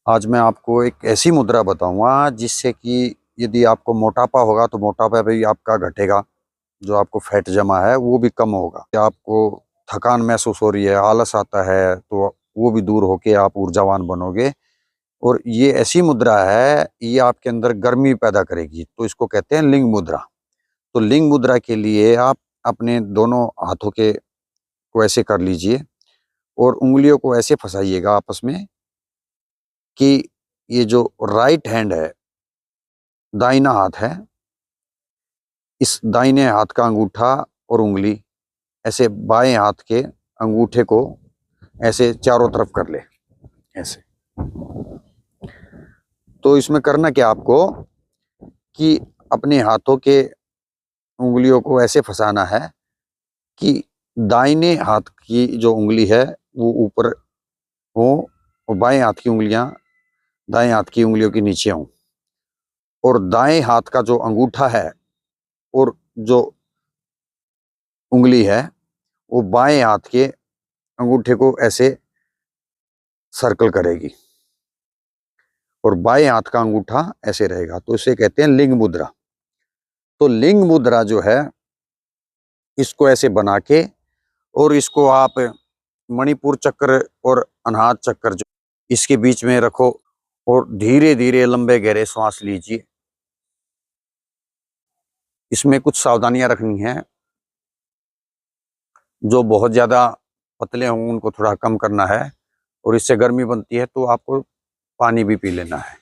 आज मैं आपको एक ऐसी मुद्रा बताऊंगा जिससे कि यदि आपको मोटापा होगा तो मोटापा भी आपका घटेगा, जो आपको फैट जमा है वो भी कम होगा। कि आपको थकान महसूस हो रही है, आलस आता है, तो वो भी दूर होके आप ऊर्जावान बनोगे। और ये ऐसी मुद्रा है, ये आपके अंदर गर्मी पैदा करेगी, तो इसको कहते हैं लिंग मुद्रा। तो लिंग मुद्रा के लिए आप अपने दोनों हाथों के को ऐसे कर लीजिए और उंगलियों को ऐसे फंसाइएगा आपस में कि ये जो राइट हैंड है, दाहिना हाथ है, इस दाहिने हाथ का अंगूठा और उंगली ऐसे बाएं हाथ के अंगूठे को ऐसे चारों तरफ कर ले, ऐसे। तो इसमें करना क्या आपको कि अपने हाथों के उंगलियों को ऐसे फंसाना है कि दाहिने हाथ की जो उंगली है वो ऊपर हो और बाएं हाथ की उंगलियां दाएं हाथ की उंगलियों के नीचे हों, और दाएं हाथ का जो अंगूठा है और जो उंगली है वो बाएं हाथ के अंगूठे को ऐसे सर्कल करेगी और बाएं हाथ का अंगूठा ऐसे रहेगा। तो इसे कहते हैं लिंग मुद्रा। तो लिंग मुद्रा जो है, इसको ऐसे बना के और इसको आप मणिपुर चक्र और अनाहत चक्र जो इसके बीच में रखो और धीरे धीरे लंबे गहरे सांस लीजिए। इसमें कुछ सावधानियां रखनी है। जो बहुत ज्यादा पतले हों उनको थोड़ा कम करना है, और इससे गर्मी बनती है तो आपको पानी भी पी लेना है।